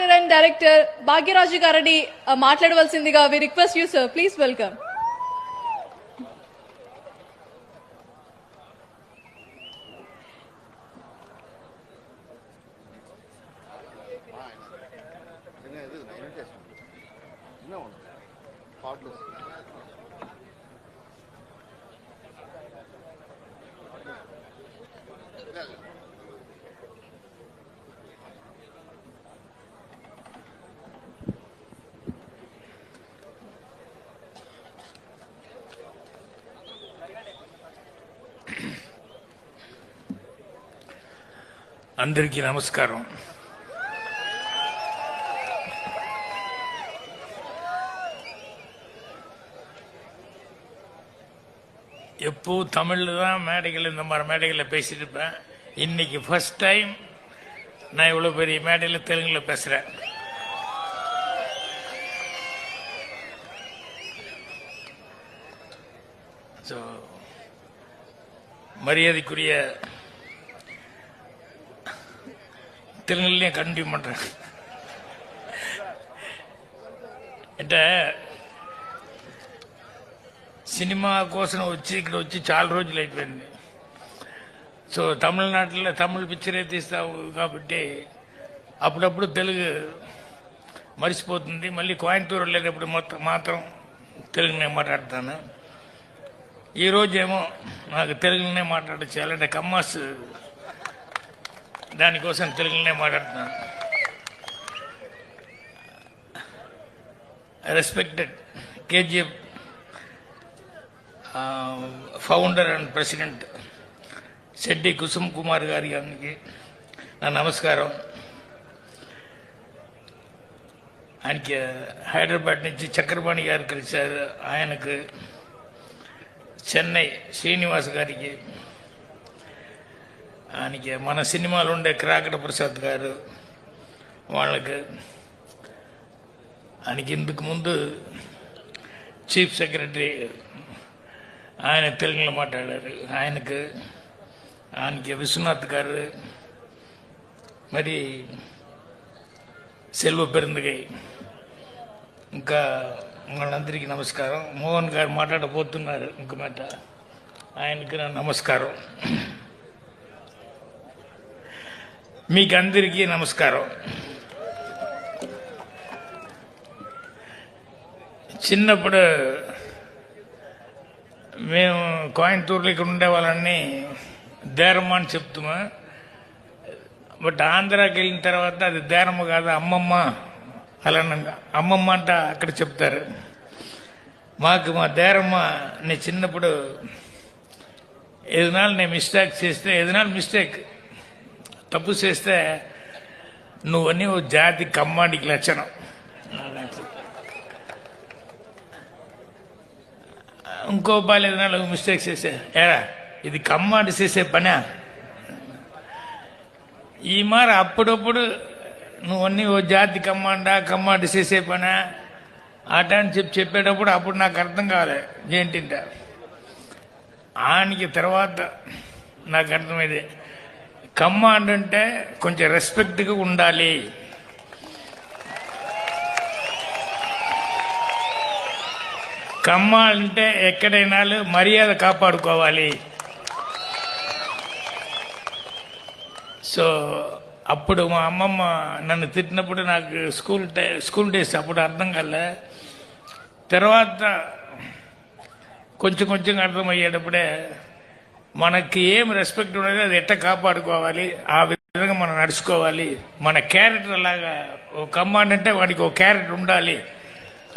Actor and director Bhagyaraju గారిని మాట్లాడవలసిందిగా we request you sir, please welcome. అందరికీ నమస్కారం. எப்போ தமிழில் தான் மேடைகள் இந்த மாதிரி மேடைகளில் பேசிட்டு இருப்பேன். இன்னைக்கு ஃபர்ஸ்ட் டைம் நான் இவ்வளோ பெரிய மேடையில் தெலுங்கில் பேசுகிறேன். ஸோ மரியாதைக்குரிய தெலுங்குலேயும் கண்டினியூ பண்ணுறேன். అంటే సినిమా కోసం ఇక్కడ వచ్చి చాలా రోజులు అయిపోయింది. సో తమిళనాడులో తమిళ పిక్చరే తీస్తావు కాబట్టి అప్పుడప్పుడు తెలుగు మర్చిపోతుంది. మళ్ళీ కోయంబత్తూరు వెళ్ళేటప్పుడు మాత్రం తెలుగునే మాట్లాడతాను. ఈరోజేమో నాకు తెలుగునే మాట్లాడచ్చాలంటే కమ్మాస్ దానికోసం తెలుగునే మాట్లాడుతున్నాను. Respected KGF founder and president Shetty Kusum Kumar గారికి నా నమస్కారం. ఆయనకి హైదరాబాద్ నుంచి చక్రపాణి గారు కలిశారు. ఆయనకు చెన్నై శ్రీనివాస్ గారికి, ఆయనకి మన సినిమాలో ఉండే క్రాకట ప్రసాద్ గారు వాళ్ళకి, ఆయనకి ఇందుకు ముందు చీఫ్ సెక్రటరీ ఆయన తెలుగులో మాట్లాడారు. ఆయనకి విశ్వనాథ్ గారు, మరి సెల్వ పెరుందగై, ఇంకా వాళ్ళందరికీ నమస్కారం. మోహన్ గారు మాట్లాడబోతున్నారు ఇంక మాట, ఆయనకి నా నమస్కారం. మీకు అందరికీ నమస్కారం. చిన్నప్పుడు మేము కోయంబత్తూరులో ఇక్కడ ఉండే వాళ్ళని దేరమ్మ అని చెప్తాము. బట్ ఆంధ్రాకి వెళ్ళిన తర్వాత అది దేరమ్మ కాదు, అమ్మమ్మ. అలా అమ్మమ్మ అంట అక్కడ చెప్తారు. మాకు మా దేరమ్మ నేను చిన్నప్పుడు ఏదైనా నేను మిస్టేక్ చేస్తే, ఏదైనా మిస్టేక్ తప్పు చేస్తే నువ్వని ఓ జాతి కమ్మాడికి లక్షణం. ఇంకో బాలు ఏదైనా మిస్టేక్ చేస్తే, ఏరా ఇది కమ్మాడి చేసే పనా, ఈ మారి అప్పుడప్పుడు నువ్వన్నీ ఓ జాతి కమ్మాడి చేసే పనా అట అని చెప్పేటప్పుడు అప్పుడు నాకు అర్థం కాలే ఏంటింట. ఆయనకి తర్వాత నాకు అర్థమైంది, కమాండ్ అంటే కొంచెం రెస్పెక్ట్గా ఉండాలి. కమ్మ అంటే ఎక్కడైనా మర్యాద కాపాడుకోవాలి. సో అప్పుడు మా అమ్మమ్మ నన్ను తిట్టినప్పుడు నాకు స్కూల్ డేస్ అప్పుడు అర్థం కాలే. తర్వాత కొంచెం అర్థమయ్యేటప్పుడే మనకి ఏం రెస్పెక్ట్ ఉండదు, అది ఎట్ట కాపాడుకోవాలి, ఆ విధంగా మనం నడుచుకోవాలి. మన క్యారెక్టర్ లాగా ఓ కమాండ్ అంటే వాడికి ఒక క్యారెక్టర్ ఉండాలి.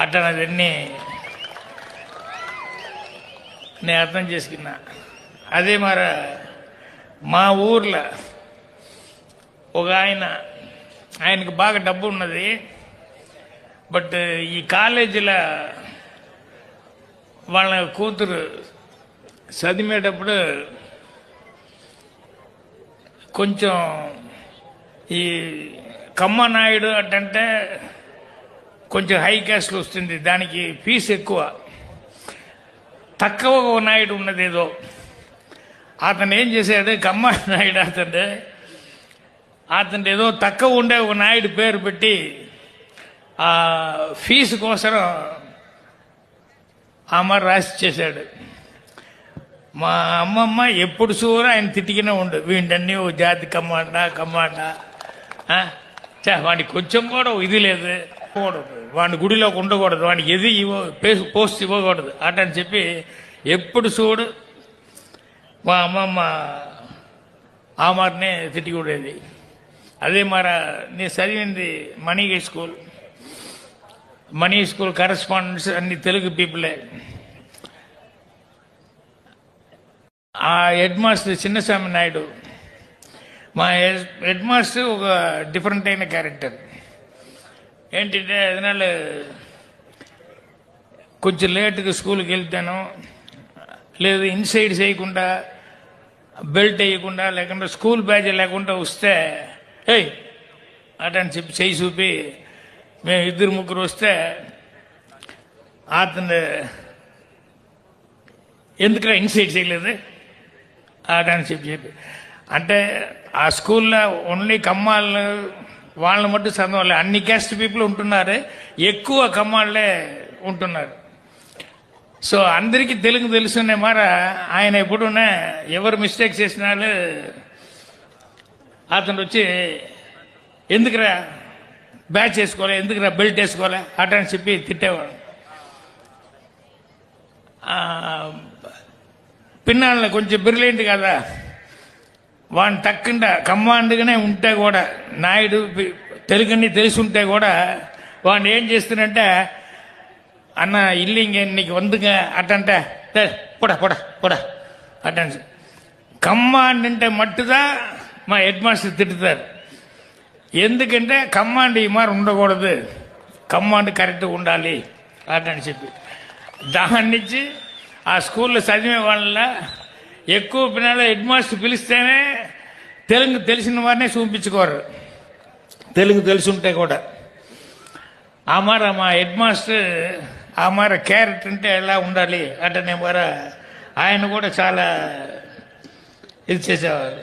అట్లా అదన్నీ నేను అర్థం చేసుకున్నా. అదే మరి మా ఊర్లో ఒక ఆయనకు బాగా డబ్బు ఉన్నది. బట్ ఈ కాలేజీలో వాళ్ళ కూతురు చదివేటప్పుడు కొంచెం ఈ కమ్మనాయుడు అంటే కొంచెం హై క్యాస్ట్లో వస్తుంది, దానికి ఫీజు ఎక్కువ. తక్కువ నాయుడు ఉన్నది ఏదో, అతను ఏం చేశాడు, కమ్మనాయుడు అతను అతను ఏదో తక్కువ ఉండే ఒక నాయుడు పేరు పెట్టి ఆ ఫీజు కోసం అమర్ రాసి చేశాడు. మా అమ్మమ్మ ఎప్పుడు చూడ ఆయన తిట్టిగానే ఉండు, వీడన్నీ ఓ జాతి కమ్మాండా వాడికి కొంచెం కూడా ఇది లేదు, వాడిని గుడిలోకి ఉండకూడదు, వాడికి ఎది పోస్ట్ ఇవ్వకూడదు అట అని చెప్పి ఎప్పుడు చూడు మా అమ్మమ్మ ఆమార్నే తిట్టికూడేది. అదే నేను చదివింది మనీ స్కూల్ కరెస్పాండెంట్స్ అన్ని తెలుగు పీపులే. ఆ హెడ్ మాస్టర్ చిన్నస్వామి నాయుడు, మా హెడ్ మాస్టర్ ఒక డిఫరెంట్ అయిన క్యారెక్టర్. ఏంటంటే అదనాలు కొంచెం లేట్గా స్కూల్కి వెళ్తాను, లేదు ఇన్సైడ్ చేయకుండా బెల్ట్ వేయకుండా లేకుండా స్కూల్ బ్యాజ్ లేకుండా వస్తే ఏయ్ అటని చెప్పి చేయి చూపి మేము 2-3 వస్తే అతను ఎందుకురా ఇన్సైడ్ చేయలేదు అటని చెప్పి అంటే ఆ స్కూల్లో ఓన్లీ కమ్మాళ్ళు వాళ్ళని మట్టు చదవాలి, అన్ని క్యాస్ట్ పీపుల్ ఉంటున్నారు, ఎక్కువ కమ్మాళ్ళే ఉంటున్నారు. సో అందరికీ తెలుగు తెలుసునే ఆయన ఎప్పుడున్నా ఎవరు మిస్టేక్ చేసినారు అతను వచ్చి ఎందుకురా బ్యాచ్ వేసుకోలే, ఎందుకురా బెల్ట్ వేసుకోలే అటని చెప్పి తిట్టేవాడు. పిన్నాళ్ళని కొంచెం బ్రిలియంట్ కదా, వాడిని తక్కువ కమాండ్గానే ఉంటే కూడా నాయుడు తెలుగుని తెలిసి ఉంటే కూడా వాడిని ఏం చేస్తున్నంటే అన్న ఇల్లు నీకు వందుగా అటంటే పొడ పొడ పొడ అటని కమాండ్ అంటే మట్టుదా మా హెడ్ మాస్టర్ తిట్టుతారు. ఎందుకంటే కమాండ్ ఈ మారు ఉండకూడదు, కమాండ్ కరెక్ట్గా ఉండాలి అటని చెప్పి దాని నుంచి ఆ స్కూల్లో చదివే వాళ్ళ ఎక్కువ పిల్లలు హెడ్ మాస్టర్ పిలిస్తేనే తెలుగు తెలిసిన వారినే చూపించుకోరు, తెలుగు తెలిసి ఉంటే కూడా. మా హెడ్ మాస్టర్ క్యారెక్టర్ అంటే ఎలా ఉండాలి అంటే ఆయన కూడా చాలా ఇది చేసేవారు.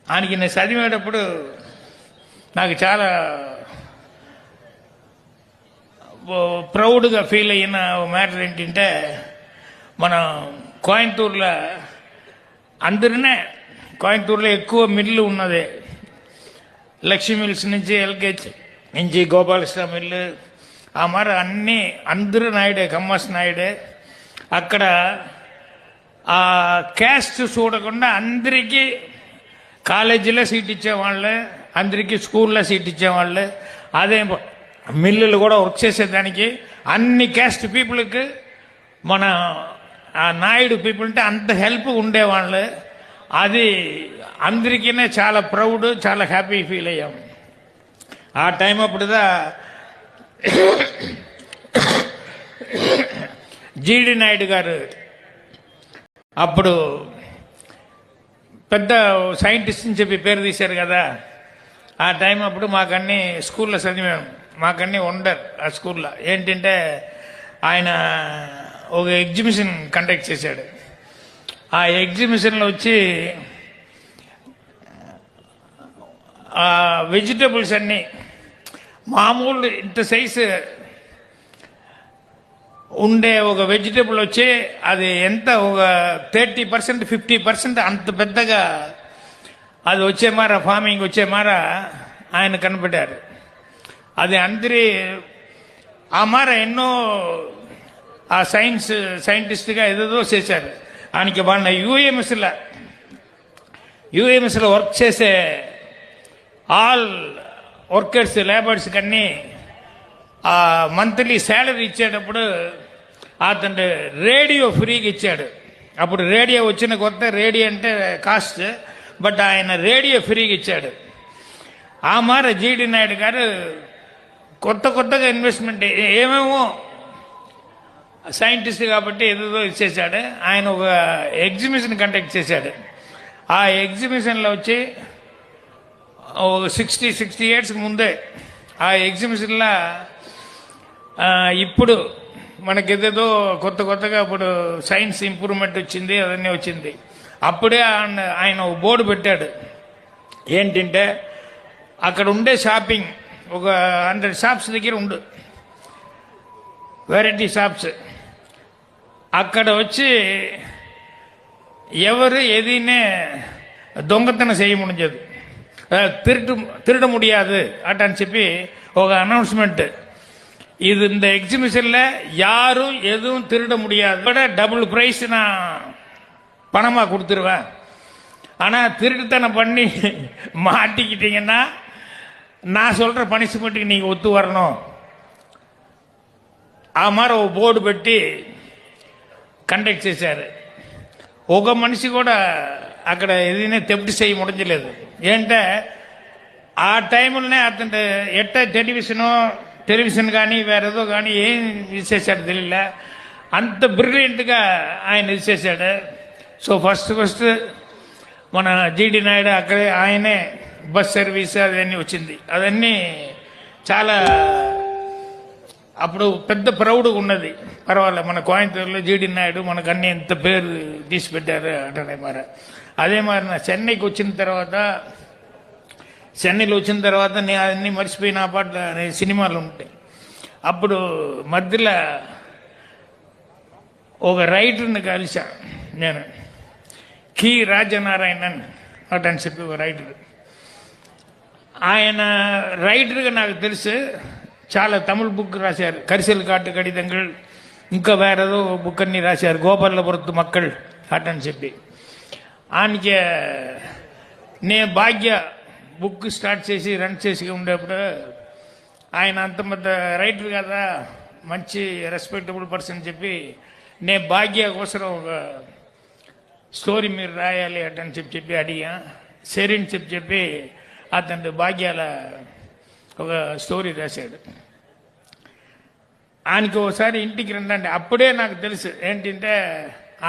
ఆయనకి నేను చదివేటప్పుడు నాకు చాలా ప్రౌడ్గా ఫీల్ అయిన మ్యాటర్ ఏంటంటే మన కోయంబత్తూరులో కోయంబత్తూరులో ఎక్కువ మిల్లు ఉన్నది. లక్ష్మీ మిల్స్ నుంచి ఎల్కేజీ నుంచి గోపాలకృష్ణ మిల్లు అన్నీ అందరూ నాయుడే, కమ్మస్ నాయుడే. అక్కడ ఆ క్యాస్ట్ చూడకుండా అందరికీ కాలేజీలో సీట్ ఇచ్చేవాళ్ళే, అందరికీ స్కూల్లో సీట్ ఇచ్చేవాళ్ళే. అదే మిల్లులు కూడా వర్క్ చేసేదానికి అన్ని క్యాస్ట్ పీపుల్కి మన ఆ నాయుడు పీపుల్ అంటే అంత హెల్ప్ ఉండేవాళ్ళు. అది అందరికీ చాలా ప్రౌడ్, చాలా హ్యాపీ ఫీల్ అయ్యాం. ఆ టైం అప్పుడుదా జీడి నాయుడు గారు అప్పుడు పెద్ద సైంటిస్ట్ అని చెప్పి పేరు తీశారు కదా. ఆ టైం అప్పుడు మాకన్నీ స్కూల్లో చదివాము, మాకన్నీ వండర్ ఆ స్కూల్లో. ఏంటంటే ఆయన ఒక ఎగ్జిబిషన్ కండక్ట్ చేశాడు. ఆ ఎగ్జిబిషన్లో వచ్చి ఆ వెజిటబుల్స్ అన్నీ మామూలు ఇంత సైజు ఉండే ఒక వెజిటబుల్ వచ్చి అది ఎంత ఒక 30% 50% అంత పెద్దగా అది వచ్చే ఫార్మింగ్ వచ్చే ఆయన కనపడ్డారు. అది అందరి ఆ ఎన్నో ఆ సైంటిస్ట్గా ఏదేదో చేశారు. ఆయనకి వాళ్ళ యూఎంఎస్లో వర్క్ చేసే ఆల్ వర్కర్స్ లేబర్స్ కన్నీ ఆ మంత్లీ శాలరీ ఇచ్చేటప్పుడు అతను రేడియో ఫ్రీగా ఇచ్చాడు. అప్పుడు రేడియో వచ్చిన కొత్త, రేడియో అంటే కాస్ట్, బట్ ఆయన రేడియో ఫ్రీగా ఇచ్చాడు. జీడి నాయుడు గారు కొత్తగా ఇన్వెస్ట్మెంట్ ఏమేమో సైంటిస్ట్ కాబట్టి ఏదో ఇచ్చేసాడు. ఆయన ఒక ఎగ్జిబిషన్ కండక్ట్ చేశాడు. ఆ ఎగ్జిబిషన్లో వచ్చి 60 years ముందే ఆ ఎగ్జిబిషన్లో ఇప్పుడు మనకేదేదో కొత్తగా ఇప్పుడు సైన్స్ ఇంప్రూవ్మెంట్ వచ్చింది, అవన్నీ వచ్చింది. అప్పుడే ఆయన ఒక బోర్డు పెట్టాడు. ఏంటంటే అక్కడ ఉండే షాపింగ్ ఒక 100 షాప్స్ దగ్గర ఉండు, వెరైటీ షాప్స్. అక్కడ వచ్చి ఎవరు எதையுமே దొంగతనం செய்ய முடிஞ்சது, திருட முடியாது அட்டான்னு చెప్పి ఒక అనౌన్స్మెంట్. இது இந்த எக்ஸிபிஷன்ல யாரும் எதுவும் திருட முடியாது, விட டபுள் பிரைஸ் நான் பணமா கொடுத்துருவேன். ஆனா திருட்டுத்தனம் பண்ணி மாட்டிக்கிட்டீங்கன்னா நான் சொல்ற பனிஷ்மெண்ட்டுக்கு நீங்க ஒத்து வரணும். ఆ மாதிரி ఒక బోర్డు పెట్టి కండక్ట్ చేశారు. ఒక మనిషి కూడా అక్కడ ఏదైనా తెప్టి చేయి ముడించలేదు. ఏంటంటే ఆ టైంలోనే అతను ఎట్ట టెలివిజన్ కానీ వేరేదో కానీ ఏం ఇచ్చేసాడు తెలియలే, అంత బ్రిలియంట్గా ఆయన ఇచ్చేసాడు. సో ఫస్ట్ మన జీడి నాయుడు అక్కడే ఆయనే బస్ సర్వీస్ అవన్నీ వచ్చింది. అవన్నీ చాలా అప్పుడు పెద్ద ప్రౌడ్గా ఉన్నది. పర్వాలేదు, మన కోయంబత్తూరులో జీడి నాయుడు మనకు అన్ని ఎంత పేరు తీసి పెట్టారు అంటే మరి. అదే మరి నా చెన్నైలో వచ్చిన తర్వాత నేను అన్నీ మర్చిపోయిన పాటలు సినిమాలు ఉంటాయి. అప్పుడు మధ్యలో ఒక రైటర్ని కలిసా నేను, కి రాజనారాయణన్ అటని చెప్పి ఒక రైటర్. ఆయన రైటర్గా నాకు తెలుసు, చాలా తమిళ బుక్ రాశారు, కరిసెల్ కాటు కడితంగల్, ఇంకా వేరేదో బుక్ అన్ని రాశారు, గోపాలపురత్తు మక్కళ్ అటని చెప్పి. ఆయనకి నేను భాగ్య బుక్ స్టార్ట్ చేసి రన్ చేసి ఉండేప్పుడు ఆయన అంత పెద్ద రైటర్ కదా, మంచి రెస్పెక్టబుల్ పర్సన్ చెప్పి నేను భాగ్య కోసం ఒక స్టోరీ మీరు రాయాలి అటని చెప్పి అడిగా. సరేని చెప్పి అతను భాగ్యాల ఒక స్టోరీ రాశాడు. ఆయనకి ఒకసారి ఇంటికి రండి, అప్పుడే నాకు తెలుసు ఏంటంటే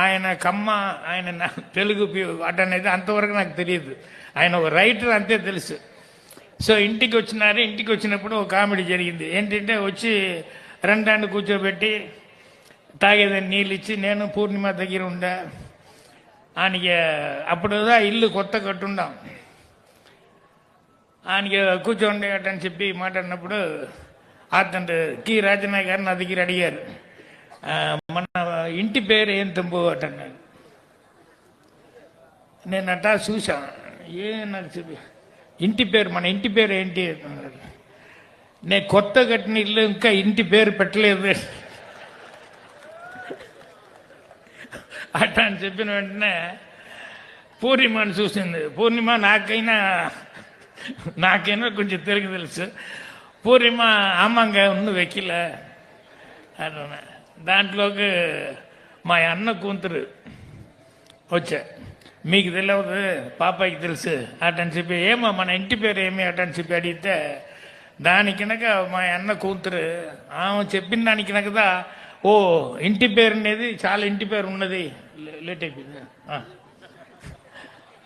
ఆయన కమ్మ, ఆయన తెలుగు అటనేది అంతవరకు నాకు తెలియదు. ఆయన ఒక రైటర్ అంతే తెలుసు. సో ఇంటికి వచ్చినప్పుడు ఒక కామెడీ జరిగింది. ఏంటంటే వచ్చి రెండాండు కూర్చోబెట్టి తాగేదని నీళ్ళు ఇచ్చి, నేను పూర్ణిమ దగ్గర ఉండా. ఆయనకి అప్పుడుదా ఇల్లు కొత్త కట్టుండాం, ఆయనకి కూర్చోండి అటని చెప్పి మాట్లాడినప్పుడు అతను కి రాజనాయ్ గారు నా దగ్గర అడిగారు, మన ఇంటి పేరు ఏం తంబు అటన్నాడు. నేను అట్టా చూసా, నాకు చెప్పి మన ఇంటి పేరు ఏంటి అన్నాడు. నేను కొత్త కట్టిన ఇల్లు ఇంకా ఇంటి పేరు పెట్టలేదు అట్లా అని చెప్పిన వెంటనే పూర్ణిమని చూసింది. పూర్ణిమ నాకైనా కొంచెం తెలుగు తెలుసు. పూర్ణిమ ఆమంగా ఉన్న వెకిల అన్న దాంట్లోకి మా అన్న కూతురు వచ్చా, మీకు తెలియదు పాపాయికి తెలుసు అటని చెప్పి, ఏమో మన ఇంటి పేరు ఏమి అటని చెప్పి అడిగితే, దానికినక మా అన్న కూతురు ఆమె చెప్పిన దానికినకదా, ఓ ఇంటి పేరు అనేది చాలా ఇంటి పేరు ఉన్నది, లేట్ అయిపోయింది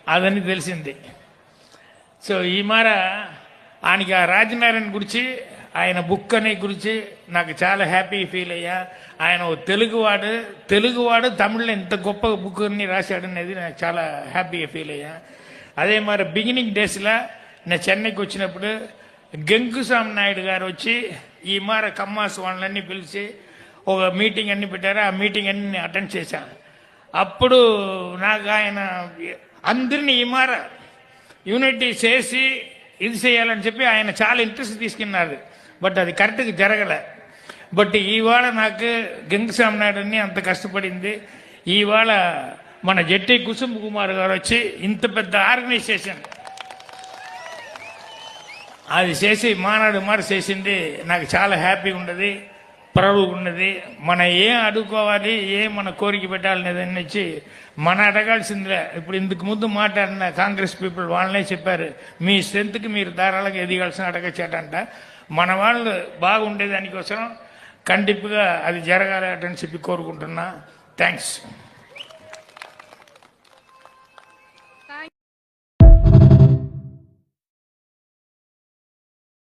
అదని తెలిసింది. సో ఈ మార ఆయనకి ఆ రాజనారాయణ గురించి, ఆయన బుక్ అనే గురించి నాకు చాలా హ్యాపీ ఫీల్ అయ్యా. ఆయన తెలుగువాడు తమిళ్లో ఇంత గొప్ప బుక్ అన్ని రాశాడు అనేది నాకు చాలా హ్యాపీగా ఫీల్ అయ్యా. అదే మరి బిగినింగ్ డేస్లో నేను చెన్నైకి వచ్చినప్పుడు గంగుస్వామి నాయుడు గారు వచ్చి ఈ మార కమ్మాస్ వాళ్ళన్నీ పిలిచి ఒక మీటింగ్ అన్ని పెట్టారు. ఆ మీటింగ్ అన్ని అటెండ్ చేశాను. అప్పుడు నాకు ఆయన అందరినీ ఈ మార యూనిటీ చేసి ఇది చేయాలని చెప్పి ఆయన చాలా ఇంట్రెస్ట్ తీసుకున్నారు. బట్ అది కరెక్ట్గా జరగలే. బట్ ఇవాళ నాకు గంగస్వామి నాయుడుని అంత కష్టపడింది. ఇవాళ మన జట్టి కుసుమ్ కుమార్ గారు వచ్చి ఇంత పెద్ద ఆర్గనైజేషన్ అది చేసి మానాడు మారి చేసింది నాకు చాలా హ్యాపీగా ఉన్నది, ప్రౌడ్గా ఉన్నది. మన ఏం అడుక్కోవాలి, మన కోరిక పెట్టాలనేదని వచ్చి మన అడగాల్సిందిలే. ఇప్పుడు ఇందుకు ముందు మాట్లాడిన కాంగ్రెస్ పీపుల్ వాళ్ళనే చెప్పారు, మీ స్ట్రెంత్కి మీరు ధారాళంగా ఎదగాల్సిన అడగచ్చాడంట. మన వాళ్ళు బాగుండేదానికోసం కండిప్పుగా అది జరగాలి అని చెప్పి కోరుకుంటున్నా. థ్యాంక్స్.